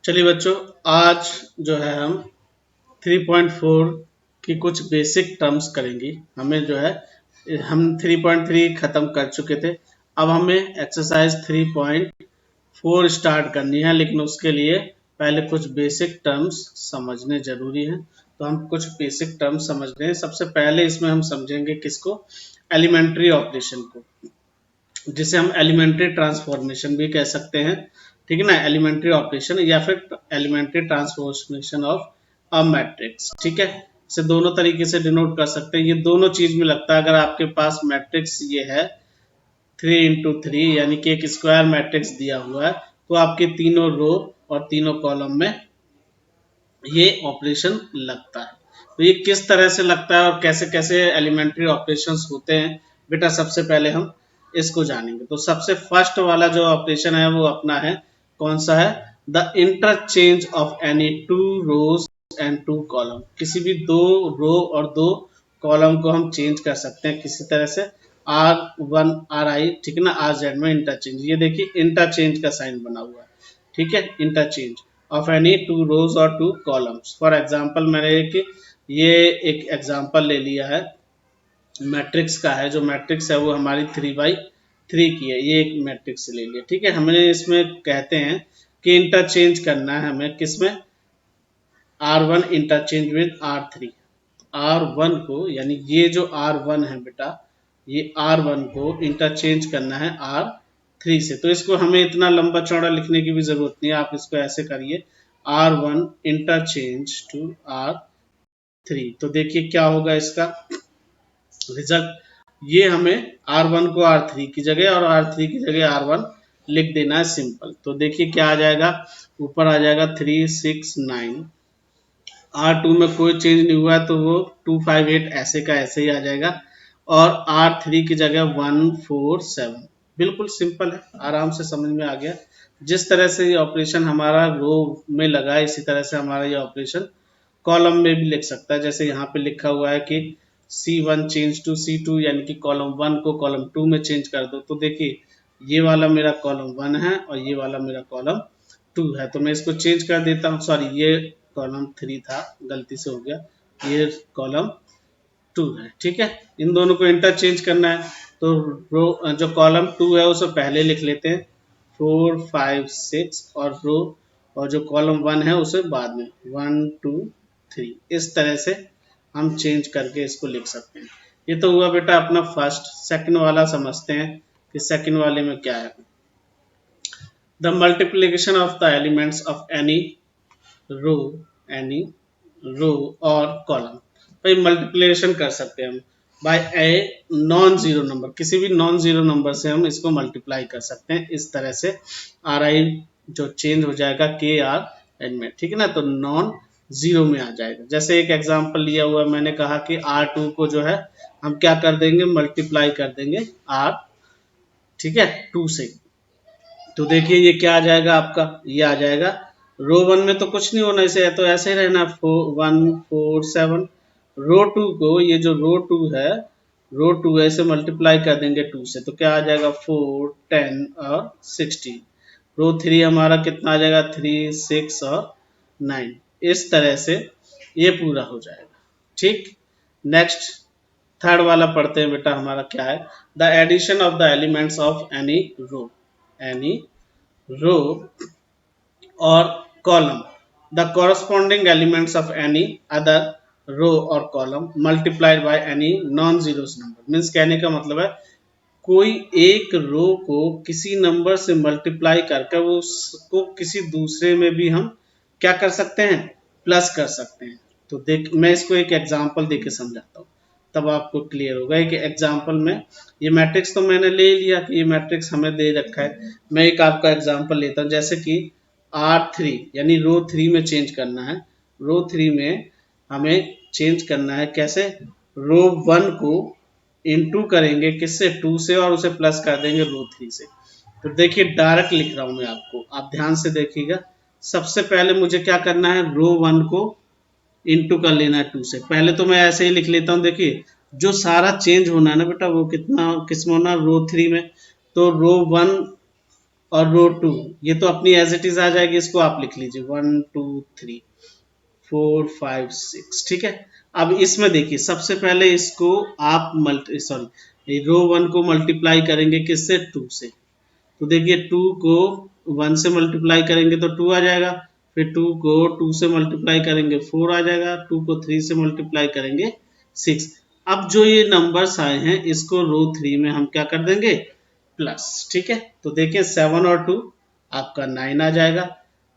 चलिए बच्चों, आज जो है हम 3.4 की कुछ बेसिक टर्म्स करेंगे। हमें जो है हम 3.3 खत्म कर चुके थे। अब हमें एक्सरसाइज 3.4 स्टार्ट करनी है, लेकिन उसके लिए पहले कुछ बेसिक टर्म्स समझने जरूरी हैं। तो हम कुछ बेसिक टर्म्स समझ रहे हैं। सबसे पहले इसमें हम समझेंगे किसको, एलिमेंट्री ऑपरेशन को, जिसे हम एलिमेंट्री ट्रांसफॉर्मेशन भी कह सकते हैं। ठीक है ना, एलिमेंट्री ऑपरेशन या फिर elementary transformation of a matrix. ठीक है, इसे दोनों तरीके से डिनोट कर सकते हैं। ये दोनों चीज में लगता है। अगर आपके पास मैट्रिक्स ये है 3 × 3 यानी कि एक स्क्वायर मैट्रिक्स दिया हुआ है, तो आपके तीनों रो और तीनों कॉलम में ये ऑपरेशन लगता है। तो ये किस तरह से लगता है और कैसे कैसे एलिमेंट्री ऑपरेशंस होते हैं, बेटा सबसे पहले हम इसको जानेंगे। तो सबसे फर्स्ट वाला जो ऑपरेशन है वो अपना है, कौन सा है, the interchange of any two rows and two column. किसी भी दो रो और दो कॉलम को हम चेंज कर सकते हैं किसी तरह से। R1 RI, ठीक है ना, RZ में इंटरचेंज। ये देखिए इंटरचेंज का साइन बना हुआ है। ठीक है, इंटरचेंज ऑफ एनी टू रोज और टू कॉलम्स। फॉर एग्जाम्पल मैंने ये एक एग्जाम्पल ले लिया है, मैट्रिक्स का है। जो मैट्रिक्स है वो हमारी 3/3 की है। ये एक मैट्रिक्स ले लिया। ठीक है, हमें इसमें कहते हैं कि इंटरचेंज करना है हमें किसमें, R1 interchange with R3। R1 को, यानी ये जो R1 है बेटा, ये R1 को इंटरचेंज करना है R3 से। तो इसको हमें इतना लंबा चौड़ा लिखने की भी जरूरत नहीं है। आप इसको ऐसे करिए, R1 इंटरचेंज टू R3। तो देखिए क्या होगा इसका रिजल्ट। ये हमें R1 को R3 की जगह और R3 की जगह R1 लिख देना है, सिंपल। तो देखिए क्या आ जाएगा, ऊपर आ जाएगा 3 6 9। R2 में कोई चेंज नहीं हुआ है तो वो 258 ऐसे का ऐसे ही आ जाएगा। और R3 की जगह 147। बिल्कुल सिंपल है, आराम से समझ में आ गया। जिस तरह से ये ऑपरेशन हमारा रो में लगा है, इसी तरह से हमारा ये ऑपरेशन कॉलम में भी लिख सकता है। जैसे यहाँ पे लिखा हुआ है कि C1 चेंज टू C2, यानी कि कॉलम 1 को कॉलम 2 में चेंज कर दो। तो देखिए ये वाला मेरा कॉलम 1 है और ये वाला मेरा कॉलम 2 है। तो मैं इसको चेंज कर देता हूँ, सॉरी ये कॉलम 3 था, गलती से हो गया, ये कॉलम 2 है। ठीक है, इन दोनों को इंटरचेंज करना है। तो रो जो कॉलम 2 है उसे पहले लिख लेते हैं, 4 5 6, और रो और जो कॉलम 1 है उसे बाद में 1 2 3। इस तरह से हम चेंज करके इसको लिख सकते हैं। ये तो हुआ बेटा अपना फर्स्ट। सेकंड वाला समझते हैं कि सेकंड वाले में क्या है। The multiplication of the elements of any row और कॉलम। भाई मल्टीप्लिकेशन कर सकते हैं हम by a non zero number. किसी भी नॉन जीरो नंबर से हम इसको मल्टीप्लाई कर सकते हैं। इस तरह से RI जो चेंज हो जाएगा KR में, ठीक है ना, तो नॉन जीरो में आ जाएगा। जैसे एक एग्जांपल लिया हुआ मैंने कहा कि R2 को जो है हम क्या कर देंगे, मल्टीप्लाई कर देंगे R, ठीक है, 2 से। तो देखिए ये क्या आ जाएगा आपका, ये आ जाएगा रो 1 में तो कुछ नहीं होना, इसे तो ऐसे ही रहना 1 4 7। रो 2 को, ये जो रो 2 है, इसे मल्टीप्लाई कर देंगे 2 से, तो क्या आ जाएगा 4 10 और 16। रो 3 हमारा कितना आ जाएगा 3 6 और 9। इस तरह से ये पूरा हो जाएगा। ठीक, नेक्स्ट थर्ड वाला पढ़ते हैं बेटा, हमारा क्या है, the addition of the elements of any row or column, the corresponding elements of any other row or column multiplied by any non-zeros number। Means कहने का मतलब है कोई एक रो को किसी नंबर से मल्टीप्लाई करके वो उसको किसी दूसरे में भी हम क्या कर सकते हैं, प्लस कर सकते हैं। तो देख मैं इसको एक एग्जांपल देके समझाता हूँ, तब आपको क्लियर होगा। एक एग्जांपल में, ये मैट्रिक्स तो मैंने ले लिया कि ये मैट्रिक्स हमें दे रखा है। मैं एक आपका एग्जांपल लेता हूँ, जैसे कि R3 यानी रो 3 में चेंज करना है। रो 3 में हमें चेंज करना है कैसे, रो 1 को इनटू करेंगे किससे, 2 से, और उसे प्लस कर देंगे रो 3 से। तो देखिए डायरेक्ट लिख रहा हूं मैं आपको, आप ध्यान से देखिएगा। सबसे पहले मुझे क्या करना है, रो 1 को इनटू कर लेना है 2 से। पहले तो मैं ऐसे ही लिख लेता हूं। देखिए जो सारा चेंज होना है ना बेटा, वो कितना किसमें होना, रो 3 में। तो रो 1 और रो 2 ये तो अपनी एज इट इज आ जाएगी, इसको आप लिख लीजिए 1 2 3 4 5 6। ठीक है, अब इसमें देखिए सबसे पहले इसको आप रो 1 को मल्टीप्लाई करेंगे किससे, 2 से। तो देखिए 2 को 1 से मल्टीप्लाई करेंगे तो 2 आ जाएगा, फिर 2 को 2 से मल्टीप्लाई करेंगे 4 आ जाएगा, 2 को 3 से मल्टीप्लाई करेंगे 6। अब जो ये नंबर्स आए हैं इसको रो 3 में हम क्या कर देंगे, प्लस। ठीक है, तो देखिए 7 और 2 आपका 9 आ जाएगा,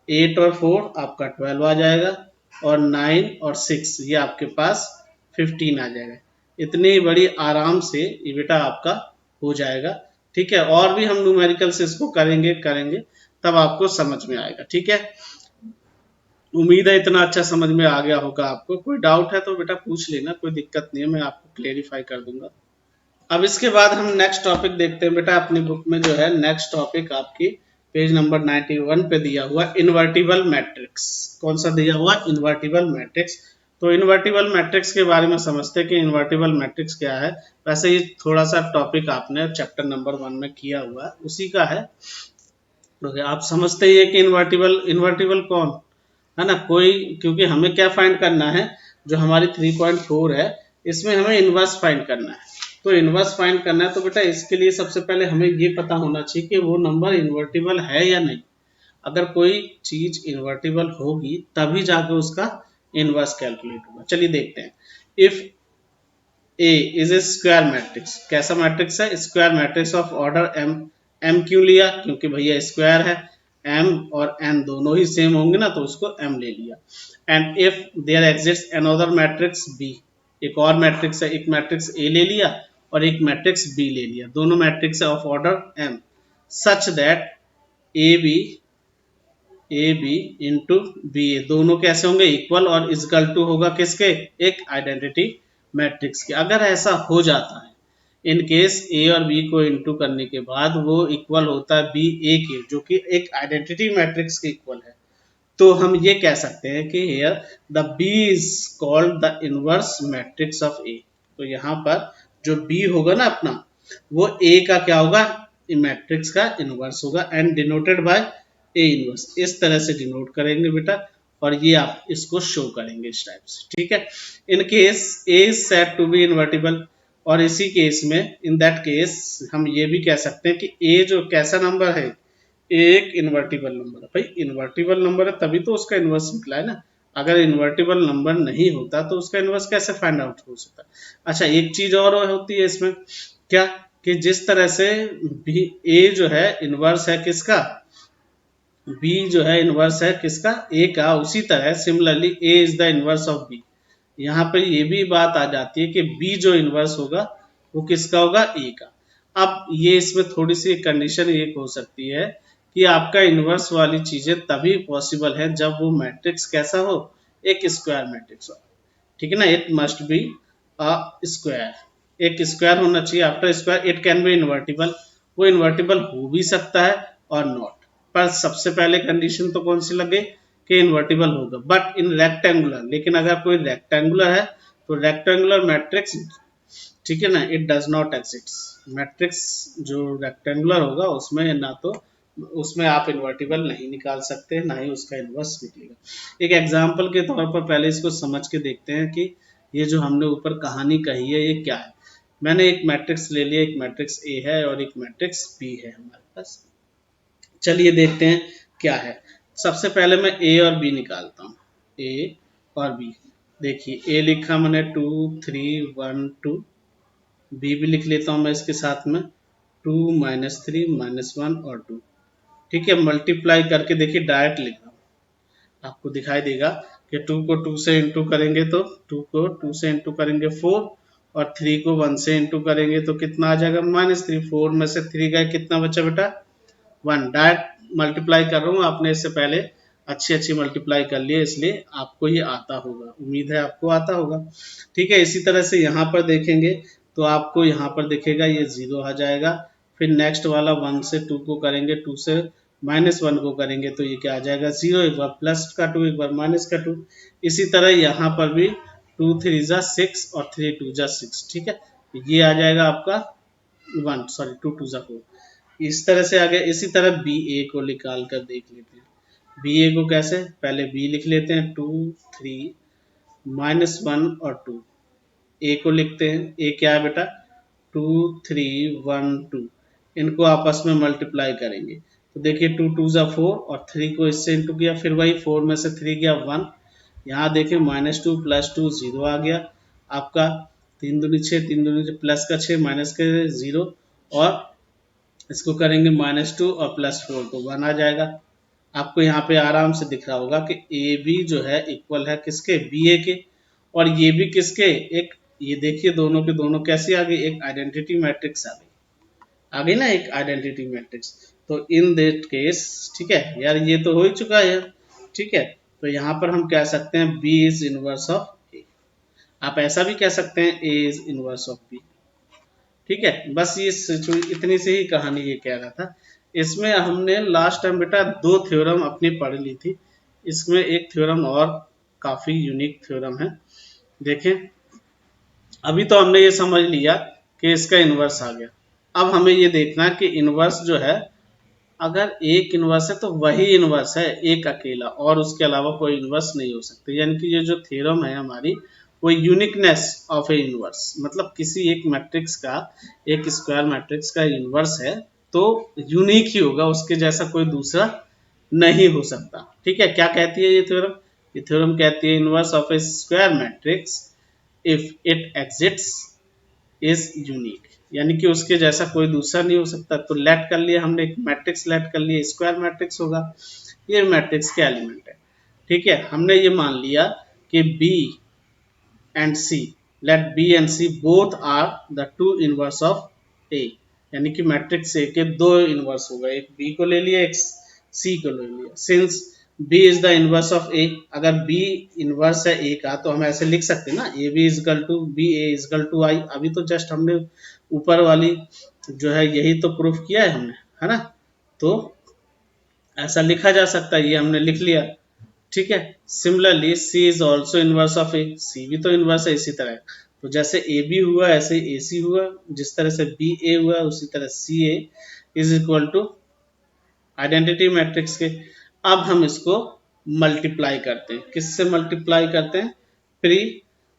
8 और 4 आपका 12 आ जाएगा, और 9 और 6 ये आपके पास 15 आ जाएगा। इतनी बड़ी आराम से ये बेटा आपका हो जाएगा। ठीक है, और भी हम न्यूमेरिकल से इसको करेंगे तब आपको समझ में आएगा। ठीक है, उम्मीद है इतना अच्छा समझ में आ गया होगा आपको। कोई डाउट है तो बेटा पूछ लेना, कोई दिक्कत नहीं है, मैं आपको क्लेरिफाई कर दूंगा। अब इसके बाद हम नेक्स्ट टॉपिक देखते हैं बेटा। अपनी बुक में जो है नेक्स्ट टॉपिक आपकी पेज नंबर 91 पे दिया हुआ इन्वर्टिबल मैट्रिक्स। कौन सा दिया हुआ, इन्वर्टिबल मैट्रिक्स। तो इन्वर्टिबल मैट्रिक्स के बारे में समझते हैं कि इन्वर्टिबल मैट्रिक्स क्या है। वैसे ये थोड़ा सा टॉपिक आपने चैप्टर नंबर 1 में किया हुआ है, उसी का है। तो आप समझते ही है कि इन्वर्टिबल कौन है ना, कोई, क्योंकि हमें क्या फाइंड करना है, जो हमारी 3.4 है इसमें हमें इनवर्स फाइंड करना है। तो इनवर्स फाइंड करना है तो बेटा इसके लिए सबसे पहले हमें ये पता होना चाहिए कि वो नंबर इन्वर्टिबल है या नहीं। अगर कोई चीज इन्वर्टिबल होगी तभी जाके उसका इनवर्स कैलकुलेट होगा। चलिए देखते हैं। If A is a square matrix, कैसा मैट्रिक्स है, square matrix of order M. M क्यों लिया, क्योंकि भैया स्क्वायर है, एम और एन दोनों ही सेम होंगे ना, तो उसको एम ले लिया। And if there exist another matrix B, एक और मैट्रिक्स है, एक मैट्रिक्स ए ले लिया और एक मैट्रिक्स बी ले लिया, दोनों matrix of order M, such that A B into B A दोनों कैसे होंगे, इक्वल और इजकल टू होगा किसके, एक आइडेंटिटी मैट्रिक्स के। अगर ऐसा हो जाता है इन केस ए और बी को इंटू करने के बाद वो इक्वल होता है बी ए के, जो कि एक आइडेंटिटी मैट्रिक्स के इक्वल है, तो हम ये कह सकते हैं कि here the B is called the inverse matrix of A. तो यहाँ पर जो बी होगा ना अपना, वो ए का क्या होगा, मैट्रिक्स का इनवर्स होगा, and denoted by A inverse. इस तरह से डिनोट करेंगे बेटा, और ये आप इसको शो करेंगे इस टाइप से। ठीक है, in case A is said to be invertible, और इसी केस में इन दैट केस हम ये भी कह सकते हैं कि ए जो कैसा नंबर है, एक इन्वर्टिबल नंबर है। भाई इन्वर्टिबल नंबर है तभी तो उसका इनवर्स निकला है ना, अगर इन्वर्टिबल नंबर नहीं होता तो उसका इनवर्स कैसे फाइंड आउट हो सकता है। अच्छा, एक चीज और होती है इसमें, क्या, कि जिस तरह से भी ए जो है इनवर्स है किसका, बी जो है इनवर्स है किसका, ए का, उसी तरह similarly A is the inverse of B. यहाँ पर ये भी बात आ जाती है कि बी जो इनवर्स होगा वो किसका होगा, ए का। अब ये इसमें थोड़ी सी कंडीशन ये हो सकती है कि आपका इनवर्स वाली चीजें तभी पॉसिबल है जब वो मैट्रिक्स कैसा हो, एक स्क्वायर मैट्रिक्स हो। ठीक है ना, it must be a square, एक स्क्वायर होना चाहिए। After square it can be invertible, वो इन्वर्टिबल हो भी सकता है और नॉट, पर सबसे पहले कंडीशन तो कौन सी लगे कि इन्वर्टिबल होगा, बट इन रेक्टेंगुलर। लेकिन अगर कोई रेक्टेंगुलर है तो रेक्टेंगुलर मैट्रिक्स, ठीक है ना, it does not exist. Matrix जो रेक्टेंगुलर होगा उसमें ना तो उसमें आप इन्वर्टिबल नहीं निकाल सकते, ना ही उसका इनवर्स निकलेगा। एक एग्जांपल के तौर पर पहले इसको समझ के देखते हैं कि ये जो हमने ऊपर कहानी कही है ये क्या है। मैंने एक मैट्रिक्स ले लिया, एक मैट्रिक्स ए है और एक मैट्रिक्स बी है हमारे पास। चलिए देखते हैं क्या है। सबसे पहले मैं ए और बी निकालता हूँ, ए और बी। देखिए ए लिखा मैंने 2 3 1 2, बी भी लिख लेता हूँ मैं इसके साथ में 2 -3 -1 और 2। ठीक है, मल्टीप्लाई करके देखिए डायरेक्ट लिख रहा हूँ, आपको दिखाई देगा कि 2 को 2 से इंटू करेंगे तो 2 को 2 से इंटू करेंगे 4, और 3 को 1 से इंटू करेंगे तो कितना आ जाएगा -3। 4 में से 3 गए, कितना बचा बेटा 1। डायरेक्ट मल्टीप्लाई कर रहा हूँ, आपने इससे पहले अच्छी मल्टीप्लाई कर लिए, इसलिए आपको ये आता होगा, उम्मीद है आपको आता होगा। ठीक है, इसी तरह से यहाँ पर देखेंगे तो आपको यहाँ पर दिखेगा ये 0 आ जाएगा। फिर नेक्स्ट वाला 1 से 2 को करेंगे, 2 से -1 को करेंगे तो ये क्या आ जाएगा 0, एक बार प्लस का 2 एक बार माइनस का 2। इसी तरह यहाँ पर भी 2 3 जा 6 और 3 2 जा 6। ठीक है, ये आ जाएगा आपका 1, सॉरी 2 2 जा 4। इस तरह से आ गया। इसी तरह बी ए को निकाल कर देख लेते हैं। बी ए को कैसे, पहले बी लिख लेते हैं 2 3 -1 और 2। ए को लिखते हैं, ए क्या है बेटा 2 3 1 2। इनको आपस में मल्टीप्लाई करेंगे तो देखिए 2 2 जा 4 और 3 को इससे इंटू किया, फिर वही 4 में से 3 गया 1। यहाँ देखिए -2 +2 0 आ गया आपका। 3 दूनी 6, 3 दूनी प्लस का 6 माइनस के 0, और इसको करेंगे -2 और +4 तो 1 आ जाएगा। आपको यहाँ पे आराम से दिख रहा होगा कि ए बी जो है इक्वल है किसके, बी ए के, और ये भी किसके, एक, ये देखिए दोनों के दोनों कैसे आ गई, एक आइडेंटिटी मैट्रिक्स आ गई, आ गई ना एक आइडेंटिटी मैट्रिक्स। तो इन दैट केस, ठीक है यार, ये तो हो ही चुका है, ठीक है। तो यहाँ पर हम कह सकते हैं बी इज इनवर्स ऑफ ए। आप ऐसा भी कह सकते हैं ए इज इनवर्स ऑफ बी, ठीक है। बस ये इतनी सी ही कहानी ये कह रहा था। इसमें हमने लास्ट टाइम बेटा 2 थ्योरम अपनी पढ़ ली थी, इसमें एक थ्योरम और काफी यूनिक थ्योरम है। देखें, अभी तो हमने ये समझ लिया कि इसका इनवर्स आ गया। अब हमें ये देखना है कि इनवर्स जो है, अगर एक इनवर्स है तो वही इनवर्स है, एक अकेला, और उसके अलावा कोई इनवर्स नहीं हो सकते। यानी कि ये जो थ्योरम है हमारी, वो यूनिकनेस ऑफ ए इनवर्स, मतलब किसी एक मैट्रिक्स का, एक स्क्वायर मैट्रिक्स का इनवर्स है तो यूनिक ही होगा, उसके जैसा कोई दूसरा नहीं हो सकता, ठीक है। क्या कहती है ये थ्योरम, ये थ्योरम कहती है inverse of A square matrix if it exists is unique, यानी कि उसके जैसा कोई दूसरा नहीं हो सकता। तो लेट कर लिया हमने, एक मैट्रिक्स लेट कर लिया, स्क्वायर मैट्रिक्स होगा, ये मैट्रिक्स के एलिमेंट है, ठीक है। हमने ये मान लिया कि B and C, let B and C both are the two inverse of A, यानी कि मैट्रिक्स ए के दो इनवर्स हो गए, एक बी को ले लिया, एक सी को ले लिया। Since B is the inverse of A, अगर बी इनवर्स है ए का तो हम ऐसे लिख सकते हैं ना, A B equal to B A equal to I. अभी तो जस्ट हमने ऊपर वाली जो है यही तो प्रूफ किया है हमने, है ना। तो ऐसा लिखा जा सकता है, ये हमने लिख लिया, ठीक है। Similarly C is also inverse of A, C भी तो इनवर्स है इसी तरह। तो जैसे ए बी हुआ ऐसे ए सी हुआ, जिस तरह से बी ए हुआ उसी तरह C A is equal to identity matrix के। अब हम इसको मल्टीप्लाई करते हैं, किससे मल्टीप्लाई करते हैं, प्री,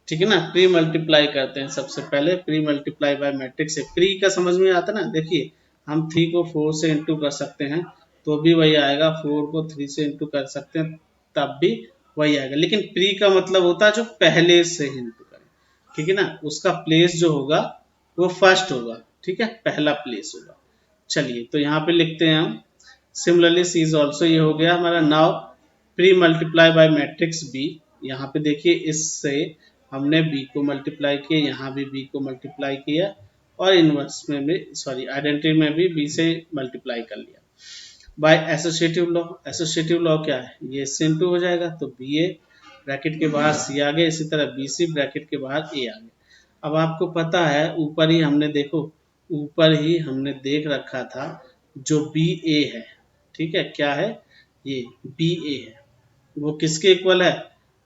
ठीक है ना, प्री मल्टीप्लाई करते हैं। सबसे पहले प्री मल्टीप्लाई बाय मैट्रिक्स से, प्री का समझ में आता ना, देखिए हम 3 को 4 से इंटू कर सकते हैं तो भी वही आएगा, 4 को 3 से इंटू कर सकते हैं तब भी वही आएगा। लेकिन प्री का मतलब होता है जो पहले से इंटू करें, ठीक है ना, उसका प्लेस जो होगा वो फर्स्ट होगा, ठीक है, पहला प्लेस होगा। चलिए तो यहाँ पे लिखते हैं हम, सिमिलरली सी इज ऑल्सो, ये हो गया हमारा। Now pre multiply by matrix B, यहाँ पे देखिए इससे हमने बी को मल्टीप्लाई किया, यहाँ भी बी को मल्टीप्लाई किया, और इनवर्स में भी, सॉरी आइडेंटिटी में भी बी से मल्टीप्लाई कर लिया by associative law. Associative law क्या है, ये इससे इंटू हो जाएगा तो बी ए ब्रैकेट के बाहर सी आ गया, इसी तरह बी सी ब्रैकेट के बाहर ए आ गया। अब आपको पता है ऊपर ही हमने देखो, ऊपर ही हमने देख रखा था जो बी ए है, ठीक है, क्या है ये बी ए है, वो किसके इक्वल है,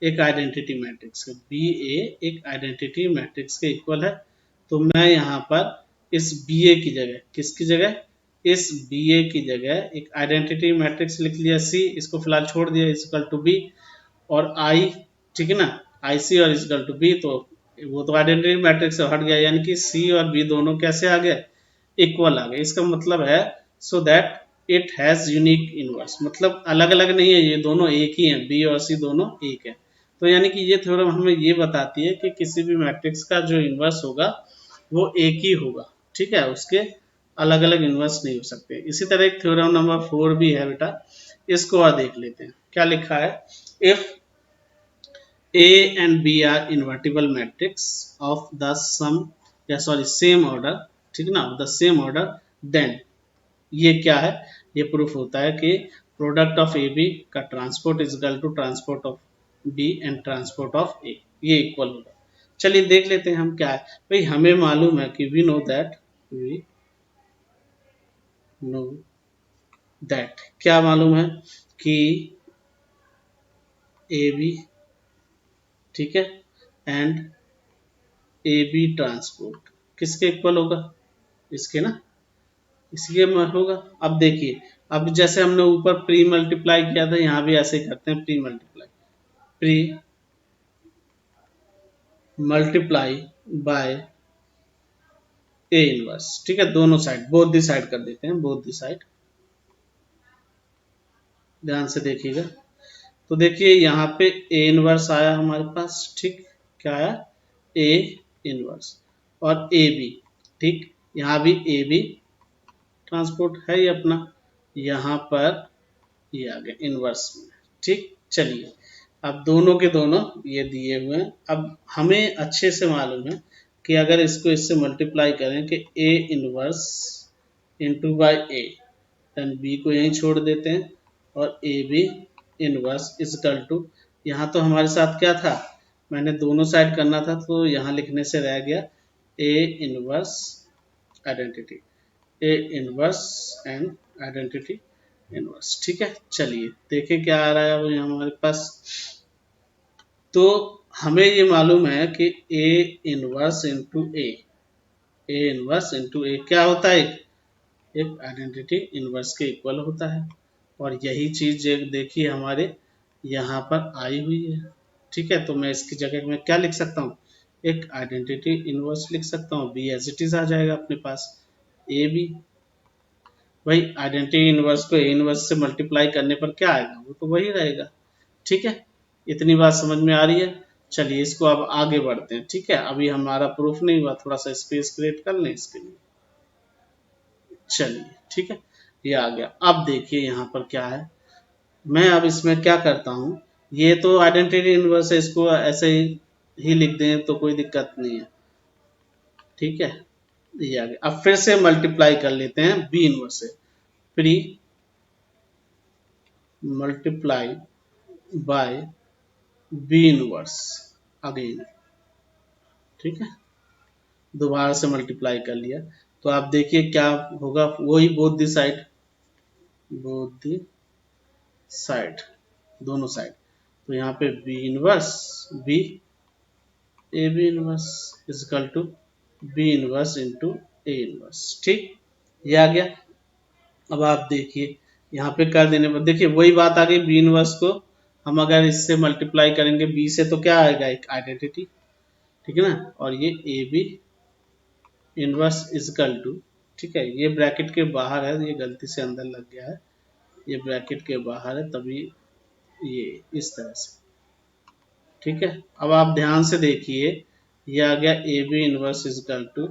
एक आइडेंटिटी मैट्रिक्स के। बी ए एक आइडेंटिटी मैट्रिक्स के इक्वल है। तो मैं यहाँ पर इस बी ए की जगह, किसकी जगह, इस बी ए की जगह एक आइडेंटिटी मैट्रिक्स लिख लिया सी, इसको फिलहाल छोड़ दिया, इक्वल टू बी, और आई, ठीक है ना, आई सी और इक्वल टू बी, तो वो तो आइडेंटिटी मैट्रिक्स से हट गया, यानी कि सी और बी दोनों कैसे आ गए, इक्वल आ गए। इसका मतलब है so that it has unique inverse, मतलब अलग अलग नहीं है, ये दोनों एक ही हैं, बी और सी दोनों एक है। तो यानी कि ये थ्योरम हमें ये बताती है कि किसी भी मैट्रिक्स का जो इनवर्स होगा वो एक ही होगा, ठीक है, उसके अलग अलग इनवर्स नहीं हो सकते। इसी तरह एक थ्योरम नंबर 4 भी है बेटा, इसको और देख लेते हैं। क्या लिखा है, if A and B are invertible matrix of the sum, या सॉरी सेम ऑर्डर, ठीक है ना, द सेम ऑर्डर, देन ये क्या है, ये प्रूफ होता है कि प्रोडक्ट ऑफ ए बी का transport is equal to transport of B and transport of A, ये इक्वल होगा। चलिए देख लेते हैं हम क्या है। भाई हमें मालूम है कि वी नो दैट, क्या मालूम है कि ए बी, ठीक है, एंड ए बी ट्रांसपोर्ट किसके इक्वल होगा, इसके ना, इसलिए होगा। अब देखिए, अब जैसे हमने ऊपर प्री मल्टीप्लाई किया था, यहाँ भी ऐसे ही करते हैं, pre multiply, pre multiply bye ए इनवर्स। ठीक है, दोनों साइड, बोथ दी साइड कर देते हैं, बोथ दी साइड। ध्यान से देखिएगा, तो देखिए यहाँ पे ए इनवर्स आया हमारे पास। ठीक, क्या आया, ए इनवर्स, और ए बी। ठीक, यहाँ भी ए बी ट्रांसपोर्ट है ये अपना, यहाँ पर ये आ गया इनवर्स में। ठीक, चलिए, अब दोनों के दोनों ये दिए हुए हैं। अब हमें अच्छे से मालूम है कि अगर इसको इससे मल्टीप्लाई करें कि A inverse into by A, then B को यहीं छोड़ देते हैं, और A B inverse is equal to, यहाँ तो हमारे साथ क्या था, मैंने दोनों साइड करना था तो यहाँ लिखने से रह गया A inverse identity, A inverse and identity inverse. ठीक है, चलिए देखें क्या आ रहा है अब हमारे पास। तो हमें ये मालूम है कि A inverse into A inverse into A क्या होता है, एक आइडेंटिटी इनवर्स के इक्वल होता है। और यही चीज देखिए हमारे यहाँ पर आई हुई है। ठीक है, तो मैं इसकी जगह में क्या लिख सकता हूँ, एक आइडेंटिटी इनवर्स लिख सकता हूँ, बी एज इट इज आ जाएगा अपने पास, ए बी। भाई आइडेंटिटी इनवर्स को ए इनवर्स से मल्टीप्लाई करने पर क्या आएगा, वो तो वही रहेगा। ठीक है, इतनी बात समझ में आ रही है। चलिए इसको अब आगे बढ़ते हैं। ठीक है, अभी हमारा प्रूफ नहीं हुआ, थोड़ा सा स्पेस क्रिएट कर लें इसके लिए। चलिए ठीक है, ये आ गया। अब देखिए यहाँ पर क्या है, मैं अब इसमें क्या करता हूँ, ये तो आइडेंटिटी इनवर्स है, इसको ऐसे ही लिख दें तो कोई दिक्कत नहीं है। ठीक है, ये आ गया। अब फिर से मल्टीप्लाई कर लेते हैं बी इनवर्स से, pre multiply by B inverse again. ठीक है, दोबारा से मल्टीप्लाई कर लिया, तो आप देखिए क्या होगा, वही both the side, both the side, दोनों साइड। तो यहाँ पे B inverse B, A B inverse is equal to B inverse into A inverse. ठीक, ये आ गया। अब आप देखिए यहाँ पे कर देने पर देखिए वही बात आ गई, बी इनवर्स को हम अगर इससे मल्टीप्लाई करेंगे बी से तो क्या आएगा, एक आइडेंटिटी। ठीक है ना, और ये A B inverse is equal to, ठीक है, ये ब्रैकेट के बाहर है, ये गलती से अंदर लग गया है, ये ब्रैकेट के बाहर है तभी ये इस तरह से। ठीक है, अब आप ध्यान से देखिए, ये आ गया A B inverse is equal to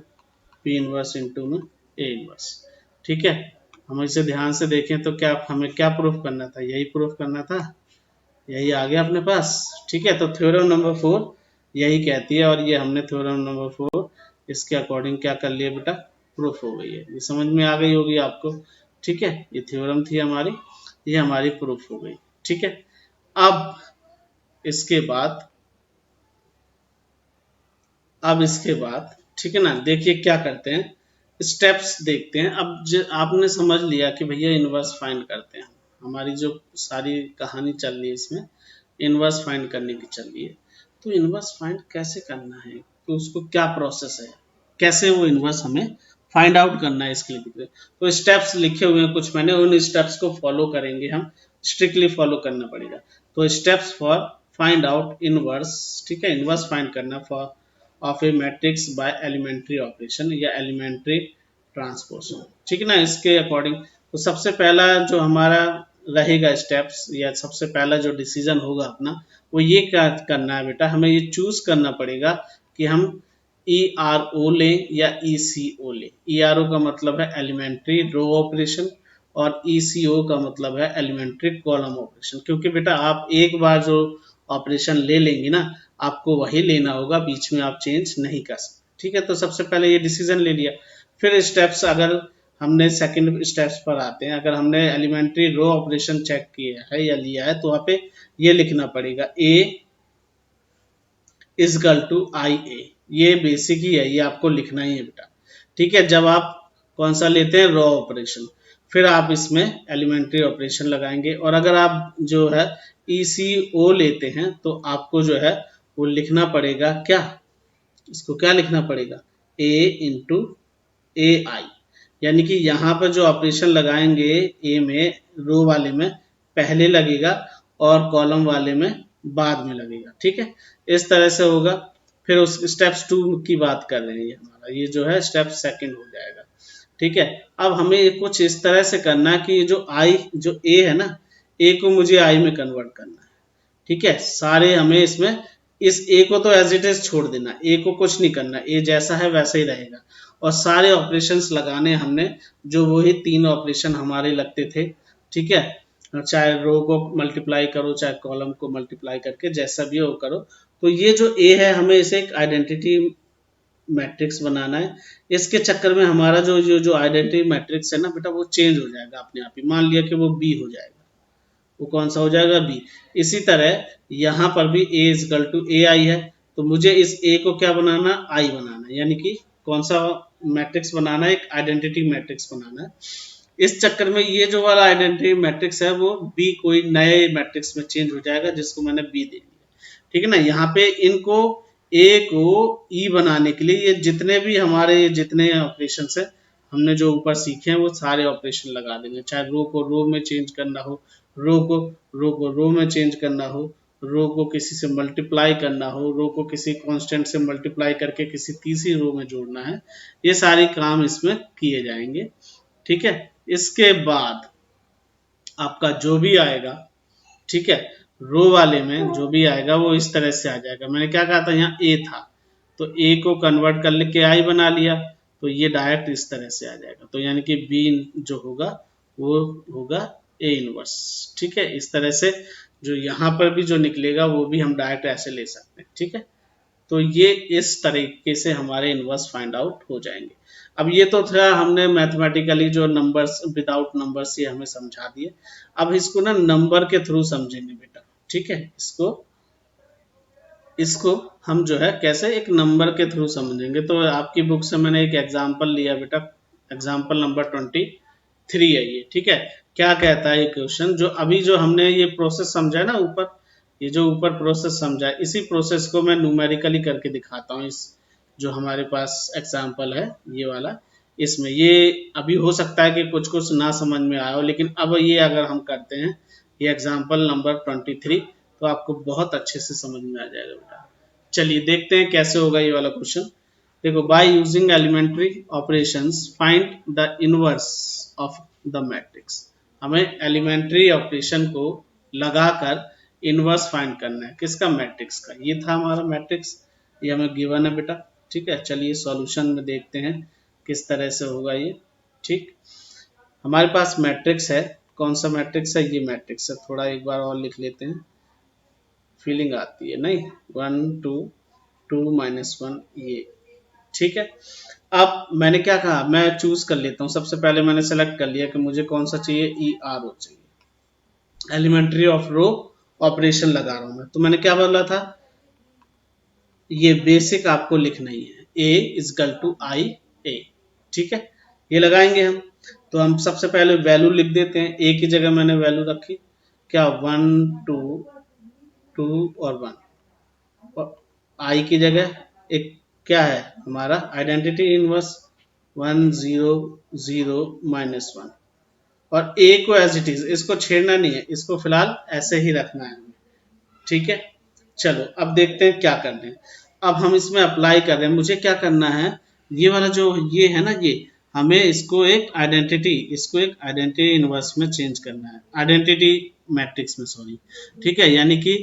P inverse into में ए इनवर्स। ठीक है, हम इसे ध्यान से देखें तो क्या हमें क्या प्रूफ करना था, यही प्रूफ करना था, यही आ गया अपने पास। ठीक है, तो थ्योरम नंबर 4 यही कहती है, और ये हमने थ्योरम नंबर 4 इसके अकॉर्डिंग क्या कर लिया बेटा, प्रूफ हो गई है। ये समझ में आ गई होगी आपको। ठीक है, ये थ्योरम थी हमारी, ये हमारी प्रूफ हो गई। ठीक है, अब इसके बाद ठीक है ना, देखिए क्या करते हैं, स्टेप्स देखते हैं। अब आपने समझ लिया कि भैया इनवर्स फाइंड करते हैं, हमारी जो सारी कहानी चल रही है इसमें इनवर्स फाइंड करने की चल रही है। तो इनवर्स फाइंड कैसे करना है, तो उसको क्या प्रोसेस है, कैसे वो इनवर्स हमें फाइंड आउट करना है, इसके लिए तो स्टेप्स लिखे हुए हैं कुछ, मैंने उन स्टेप्स को फॉलो करेंगे, हम स्ट्रिक्टली फॉलो करना पड़ेगा। तो steps for find out inverse, ठीक है, इनवर्स फाइंड करना for of a matrix by elementary operation या एलिमेंट्री ट्रांसपोजिशन। ठीक है ना, इसके अकॉर्डिंग तो सबसे पहला जो हमारा रहेगा स्टेप्स, या सबसे पहला जो डिसीजन होगा अपना, वो ये क्या करना है बेटा, हमें ये चूज करना पड़ेगा कि हम ई आर ओ लें या ई सी ओ लें। ई आर ओ का मतलब है एलिमेंट्री रो ऑपरेशन, और ई सी ओ का मतलब है एलिमेंट्री कॉलम ऑपरेशन। क्योंकि बेटा आप एक बार जो ऑपरेशन ले लेंगे ना, आपको वही लेना होगा, बीच में आप चेंज नहीं कर सकते। ठीक है, तो सबसे पहले ये डिसीजन ले लिया। फिर स्टेप्स, अगर हमने सेकंड स्टेप्स पर आते हैं, अगर हमने एलिमेंट्री रो ऑपरेशन चेक किया है या लिया है, तो वहाँ पे ये लिखना पड़ेगा ए इजकल टू आई ए, ये बेसिक ही है, ये आपको लिखना ही है बेटा। ठीक है, जब आप कौन सा लेते हैं, रॉ ऑपरेशन, फिर आप इसमें एलिमेंट्री ऑपरेशन लगाएंगे। और अगर आप जो है ECO लेते हैं तो आपको जो है वो लिखना पड़ेगा क्या, इसको क्या लिखना पड़ेगा, A इंटू ए आई, यानी कि यहाँ पर जो ऑपरेशन लगाएंगे ए में, रो वाले में पहले लगेगा और कॉलम वाले में बाद में लगेगा। ठीक है, इस तरह से होगा। फिर उस स्टेप्स 2 की बात कर रहे हैं, हमारा ये जो है स्टेप सेकंड हो जाएगा। ठीक है, अब हमें कुछ इस तरह से करना है कि जो आई, जो ए है ना, ए को मुझे आई में कन्वर्ट करना है। ठीक है, सारे हमें इसमें इस ए को तो एज इट इज छोड़ देना, ए को कुछ नहीं करना, ए जैसा है वैसा ही रहेगा। और सारे ऑपरेशंस लगाने हमने, जो वही 3 ऑपरेशन हमारे लगते थे। ठीक है, चाहे रो को मल्टीप्लाई करो, चाहे कॉलम को मल्टीप्लाई करके, जैसा भी हो करो। तो ये जो ए है, हमें इसे एक आइडेंटिटी मैट्रिक्स बनाना है। इसके चक्कर में हमारा जो आइडेंटिटी मैट्रिक्स है ना बेटा, वो चेंज हो जाएगा अपने आप ही। मान लिया कि वो बी हो जाएगा, वो कौन सा हो जाएगा, बी। इसी तरह यहाँ पर भी a इजकल टू ए आई है, तो मुझे इस a को क्या बनाना, आई बनाना है, यानी कि कौन सा मैट्रिक्स बनाना है, एक आइडेंटिटी मैट्रिक्स बनाना है। इस चक्कर में ये जो वाला आइडेंटिटी मैट्रिक्स है वो b कोई नए मैट्रिक्स में चेंज हो जाएगा, जिसको मैंने b दे दिया। ठीक है ना, यहाँ पे इनको a को e बनाने के लिए ये जितने भी हमारे जितने ऑपरेशन है हमने जो ऊपर सीखे हैं, वो सारे ऑपरेशन लगा देंगे। चाहे रो को रो में चेंज करना हो, रो को रो में चेंज करना हो, रो को किसी से मल्टीप्लाई करना हो, रो को किसी कांस्टेंट से मल्टीप्लाई करके किसी तीसरी रो में जोड़ना है, ये सारे काम इसमें किए जाएंगे। ठीक है, इसके बाद आपका जो भी आएगा, ठीक है, रो वाले में जो भी आएगा वो इस तरह से आ जाएगा। मैंने क्या कहा था, यहाँ ए था, तो ए को कन्वर्ट कर लेके आई बना लिया, तो ये डायरेक्ट इस तरह से आ जाएगा। तो यानी कि बी जो होगा वो होगा ए इनवर्स। ठीक है, इस तरह से जो यहाँ पर भी जो निकलेगा वो भी हम डायरेक्ट ऐसे ले सकते हैं। ठीक है, तो ये इस तरीके से हमारे इनवर्स फाइंड आउट हो जाएंगे। अब ये तो था हमने मैथमेटिकली जो नंबर्स विदाउट नंबर्स ये हमें समझा दिए। अब इसको ना नंबर के थ्रू समझेंगे बेटा। ठीक है, इसको हम जो है कैसे एक नंबर के थ्रू समझेंगे। तो आपकी बुक से मैंने एक एग्जाम्पल लिया बेटा, एग्जाम्पल नंबर 23 है ये। ठीक है, क्या कहता है ये क्वेश्चन, जो अभी जो हमने ये प्रोसेस समझा है ना ऊपर, ये जो ऊपर प्रोसेस समझा है, इसी प्रोसेस को मैं न्यूमेरिकली करके दिखाता हूँ। इस जो हमारे पास एग्जाम्पल है ये वाला, इसमें ये अभी हो सकता है कि कुछ कुछ ना समझ में आया हो, लेकिन अब ये अगर हम करते हैं ये एग्जाम्पल नंबर 23, तो आपको बहुत अच्छे से समझ में आ जाएगा बेटा। चलिए देखते हैं कैसे होगा ये वाला क्वेश्चन। देखो, by using elementary operations find the inverse of the matrix. हमें एलिमेंट्री ऑपरेशन को लगाकर इनवर्स फाइंड करना है, किसका, मैट्रिक्स का। ये था हमारा मैट्रिक्स, ये हमें गिवन है बेटा। ठीक है, चलिए सॉल्यूशन में देखते हैं किस तरह से होगा ये। ठीक, हमारे पास मैट्रिक्स है, कौन सा मैट्रिक्स है, ये मैट्रिक्स है। थोड़ा एक बार और लिख लेते हैं, फीलिंग आती है नहीं, 1 2 2 -1 ये। ठीक है, अब मैंने क्या कहा, मैं चूज कर लेता हूँ। सबसे पहले मैंने सेलेक्ट कर लिया कि मुझे कौन सा चाहिए, ई आर ओ चाहिए, एलिमेंट्री ऑफ रो ऑपरेशन लगा रहा हूं मैं। तो मैंने क्या बोला था, ये बेसिक आपको लिखना ही है, ए इजकल टू आई ए। ठीक है, ये लगाएंगे हम। तो हम सबसे पहले वैल्यू लिख देते हैं, ए की जगह मैंने वैल्यू रखी क्या, 1 2 2 और 1, और आई की जगह एक क्या है हमारा आइडेंटिटी इनवर्स 1 0 0 -1, और ए को एज इट इज, इसको छेड़ना नहीं है, इसको फिलहाल ऐसे ही रखना है। ठीक है, चलो अब देखते हैं क्या करना है। अब हम इसमें अप्लाई कर रहे हैं, मुझे क्या करना है, ये वाला जो ये है ना, ये हमें इसको एक आइडेंटिटी इनवर्स में चेंज करना है, आइडेंटिटी मैट्रिक्स में, सॉरी। ठीक है, यानी कि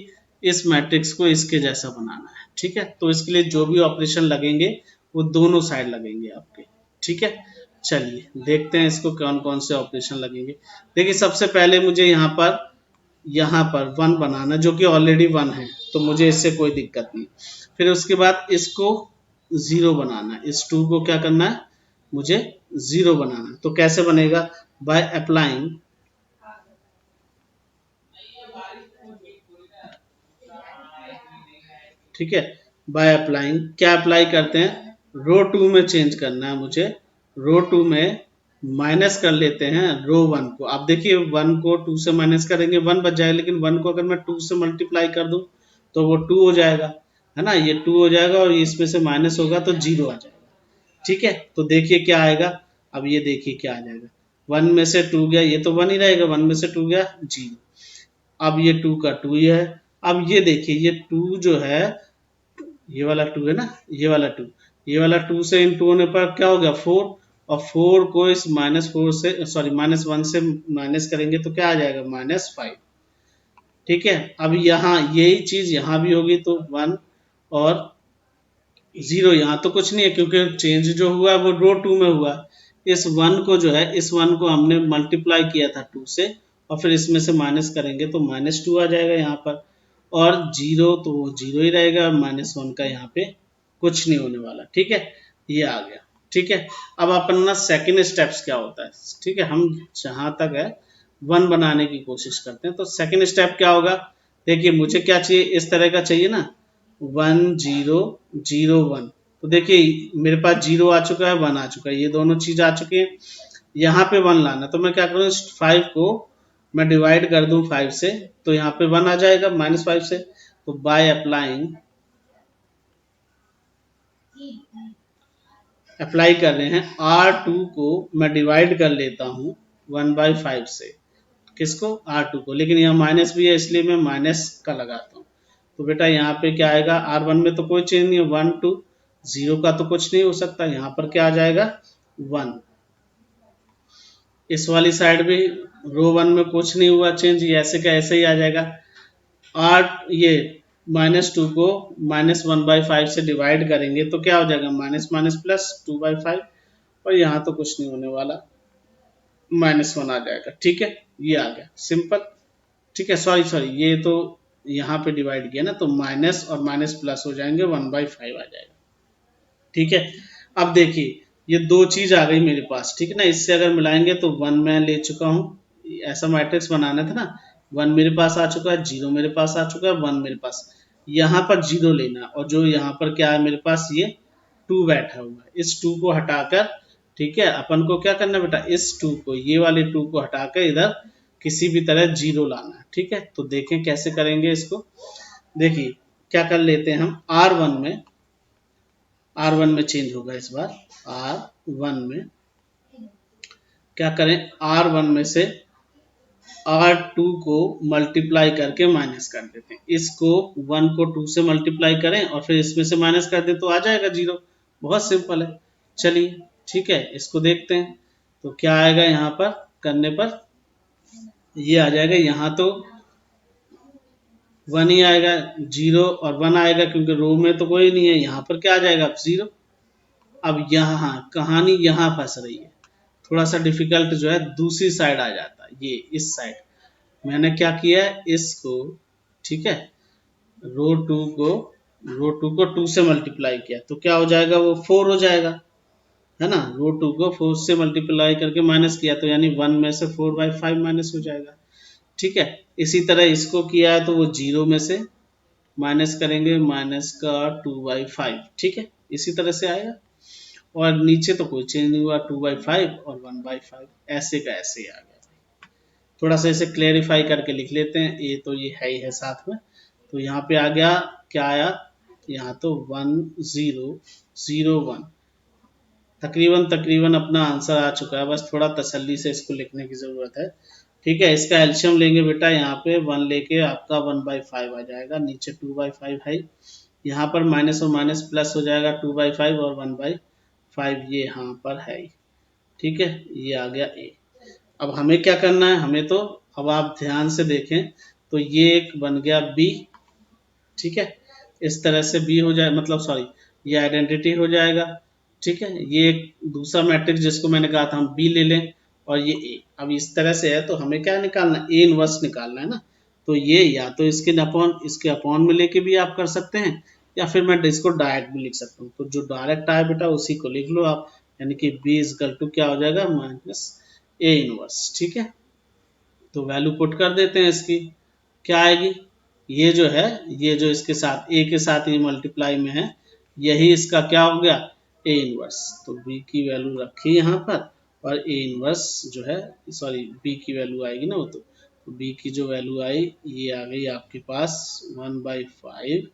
इस मैट्रिक्स को इसके जैसा बनाना है। ठीक है, तो इसके लिए जो भी ऑपरेशन लगेंगे वो दोनों साइड लगेंगे आपके। ठीक है, चलिए देखते हैं इसको कौन कौन से ऑपरेशन लगेंगे। देखिए, सबसे पहले मुझे यहाँ पर 1 बनाना, जो कि ऑलरेडी 1 है, तो मुझे इससे कोई दिक्कत नहीं। फिर उसके बाद इसको 0 बनाना, इस 2 को क्या करना है, मुझे 0 बनाना। तो कैसे बनेगा, बाय अप्लाइंग ठीक है, बाय अप्लाइंग क्या अप्लाई करते हैं, रो 2 में चेंज करना है मुझे, रो 2 में माइनस कर लेते हैं रो 1 को। आप देखिए 1 को 2 से माइनस करेंगे 1 बच जाएगा, लेकिन 1 को अगर मैं 2 से मल्टीप्लाई कर दूं तो वो 2 हो जाएगा, है ना, ये 2 हो जाएगा, और इसमें से माइनस होगा तो 0 आ जाएगा। ठीक है, तो देखिए क्या आएगा, अब ये देखिए क्या आ जाएगा, 1 में से 2 गया, ये तो 1 ही रहेगा, 1 में से 2 गया 0। अब ये 2 का 2 ही है। अब ये देखिए ये 2 जो है, ये वाला 2 है ना, ये वाला 2 से इंटू होने पर क्या हो गया 4, और 4 को इस -4 से, सॉरी -1 से माइनस करेंगे तो क्या आ जाएगा -5। ठीक है, अब यहाँ यही चीज यहाँ भी होगी, तो 1 और 0, यहाँ तो कुछ नहीं है क्योंकि चेंज जो हुआ वो रो 2 में हुआ। इस 1 को जो है, इस 1 को हमने मल्टीप्लाई किया था 2 से, और फिर इसमें से माइनस करेंगे तो -2 आ जाएगा यहाँ पर, और 0 तो वो 0 ही रहेगा, -1 का यहाँ पे कुछ नहीं होने वाला। ठीक है, ये आ गया। ठीक है, अब अपना सेकंड स्टेप्स क्या होता है। ठीक है, हम जहां तक है 1 बनाने की कोशिश करते हैं, तो सेकंड स्टेप क्या होगा। देखिए मुझे क्या चाहिए, इस तरह का चाहिए ना, 1 0 0 1। तो देखिए मेरे पास 0 आ चुका है, 1 आ चुका है, ये दोनों चीज आ चुके हैं। यहाँ पे 1 लाना, तो मैं क्या करूँ, 5 को मैं डिवाइड कर दूं 5 से, तो यहाँ पे 1 आ जाएगा -5 से। तो बाय अप्लाई कर रहे हैं, R2 को मैं डिवाइड कर लेता हूँ 1/5 से। किसको, R2 को, लेकिन यहाँ माइनस भी है इसलिए मैं माइनस का लगाता हूँ। तो बेटा यहाँ पे क्या आएगा, R1 में तो कोई चेंज नहीं है, 1 2 0 का तो कुछ नहीं हो सकता, यहाँ पर क्या आ जाएगा 1। इस वाली साइड भी रो 1 में कुछ नहीं हुआ चेंज, ये ऐसे का ऐसे ही आ जाएगा। 8 ये -2 को -1/5 से डिवाइड करेंगे तो क्या हो जाएगा, माइनस माइनस प्लस 2/5, और यहाँ तो कुछ नहीं होने वाला, -1 आ जाएगा। ठीक है, ये आ गया सिंपल। ठीक है, सॉरी सॉरी, ये तो यहाँ पे डिवाइड किया ना, तो माइनस और माइनस प्लस हो जाएंगे, 1/5 आ जाएगा। ठीक है, अब देखिए ये दो चीज आ गई मेरे पास। ठीक है ना, इससे अगर मिलाएंगे तो 1 मैं ले चुका हूँ, ऐसा मैट्रिक्स बनाना था ना, 1 मेरे पास आ चुका है, 0 मेरे पास आ चुका है, 1 मेरे पास, यहाँ पर 0 लेना, और जो यहाँ पर क्या है मेरे पास, ये 2 बैठा हुआ है, इस 2 को हटाकर, ठीक है, अपन को क्या करना बेटा, इस 2 को, ये वाले 2 को हटाकर इधर किसी भी तरह 0 लाना है। ठीक है, तो देखें कैसे करेंगे इसको। देखिए क्या कर लेते हैं हम, R1 में चेंज होगा इस बार, R1 में क्या करें, R1 में से R2 को मल्टीप्लाई करके माइनस कर देते हैं, इसको 1 को 2 से मल्टीप्लाई करें और फिर इसमें से माइनस कर दें तो आ जाएगा 0। बहुत सिंपल है, चलिए ठीक है, इसको देखते हैं तो क्या आएगा, यहाँ पर करने पर ये आ जाएगा, यहाँ तो 1 ही आएगा, 0 और 1 आएगा क्योंकि रो में तो कोई नहीं है, यहाँ पर क्या आ जाएगा, अब 0। अब यहाँ कहानी यहाँ फंस रही है, थोड़ा सा डिफिकल्ट जो है दूसरी साइड आ जाता है, ये इस साइड मैंने क्या किया है, इसको, ठीक है, रो टू को रो टू को 2 से मल्टीप्लाई किया तो क्या हो जाएगा, वो 4 हो जाएगा, है ना, रो 2 को 4 से मल्टीप्लाई करके माइनस किया तो यानी 1 में से 4/5 माइनस हो जाएगा। ठीक है, इसी तरह इसको किया है तो वो 0 में से माइनस करेंगे, माइनस का 2/5। ठीक है, इसी तरह से आएगा, और नीचे तो कोई चेंज नहीं हुआ, 2/5 और 1/5 ऐसे का ऐसे ही आ गया। थोड़ा सा इसे क्लेरिफाई करके लिख लेते हैं, ये तो ये है ही है साथ में, तो यहाँ पे आ गया, क्या आया, यहाँ तो 1 0 0 1, तकरीबन तकरीबन अपना आंसर आ चुका है, बस थोड़ा तसल्ली से इसको लिखने की जरूरत है। ठीक है, इसका एल्शियम लेंगे बेटा, यहाँ पे 1 लेके आपका 1/5 आ जाएगा, नीचे 2/5 है, यहाँ पर माइनस और माइनस प्लस हो जाएगा, 2/5 और 1/5 ये यहाँ पर है। ठीक है, ये आ गया ए। अब हमें क्या करना है, हमें तो, अब आप ध्यान से देखें तो ये एक बन गया बी। ठीक है, इस तरह से बी हो जाए, मतलब सॉरी, ये आइडेंटिटी हो जाएगा। ठीक है, ये एक दूसरा मैट्रिक्स जिसको मैंने कहा था हम बी ले लें, और ये ए। अब इस तरह से है तो हमें क्या निकालना, ए इनवर्स निकालना है ना, तो ये या तो इसके अपॉन में लेके भी आप कर सकते हैं, या फिर मैं इसको डायरेक्ट भी लिख सकता हूँ, तो जो डायरेक्ट आए बेटा उसी को लिख लो आप, यानी कि बी इजकल टू क्या हो जाएगा, माइनस ए इनवर्स। ठीक है, तो वैल्यू पुट कर देते हैं इसकी, क्या आएगी, ये जो है, ये जो इसके साथ ए के साथ ये मल्टीप्लाई में है, यही इसका क्या हो गया, ए इनवर्स। तो बी की वैल्यू रखी यहाँ पर, और ए इनवर्स जो है, सॉरी बी की वैल्यू आएगी ना वो, तो बी की जो वैल्यू आई ये आ गई आपके पास 1/5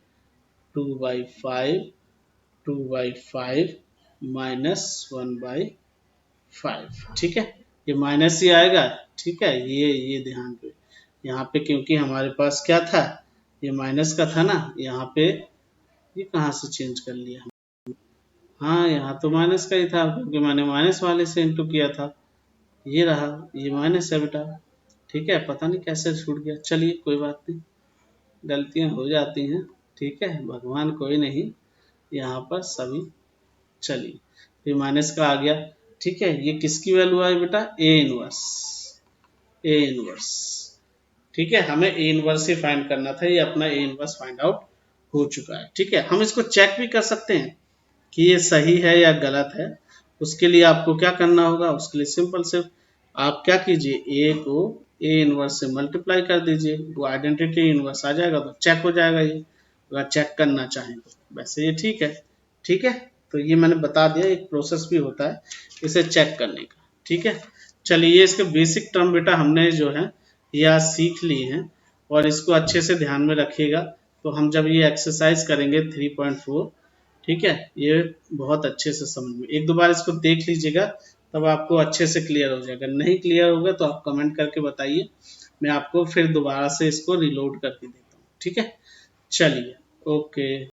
2/5 2/5 -1/5। 5, ठीक है। ये माइनस ही आएगा, ठीक है। ये ध्यान दो, यहाँ पे क्योंकि हमारे पास क्या था, ये माइनस का था ना, यहाँ पे ये कहाँ से चेंज कर लिया, हाँ यहाँ तो माइनस का ही था क्योंकि मैंने माइनस वाले से इंटू किया था। ये रहा, ये माइनस है बेटा, ठीक है। पता नहीं कैसे छूट गया, चलिए कोई बात नहीं, गलतियां हो जाती हैं, ठीक है। भगवान कोई नहीं यहाँ पर सभी। चलिए फिर माइनस का आ गया, ठीक है। ये किसकी वैल्यू आई बेटा, ए इनवर्स, ए इनवर्स, ठीक है। हमें ए इनवर्स ही फाइंड करना था, ये अपना ए इनवर्स फाइंड आउट हो चुका है, ठीक है। हम इसको चेक भी कर सकते हैं कि ये सही है या गलत है। उसके लिए आपको क्या करना होगा, उसके लिए सिंपल सिर्फ आप क्या कीजिए, ए को ए इनवर्स से मल्टीप्लाई कर दीजिए, वो आइडेंटिटी इनवर्स आ जाएगा तो चेक हो जाएगा ये, अगर चेक करना चाहें तो। वैसे ये ठीक है, ठीक है। तो ये मैंने बता दिया, एक प्रोसेस भी होता है इसे चेक करने का, ठीक है। चलिए ये इसके बेसिक टर्म बेटा हमने जो है ये आज सीख ली हैं, और इसको अच्छे से ध्यान में रखिएगा। तो हम जब ये एक्सरसाइज करेंगे 3.4, ठीक है, ये बहुत अच्छे से समझ में, एक दो बार इसको देख लीजिएगा तब आपको अच्छे से क्लियर हो जाएगा। नहीं क्लियर होगा तो आप कमेंट करके बताइए, मैं आपको फिर दोबारा से इसको रिलोड करके देता हूँ, ठीक है। चलिए, ओके।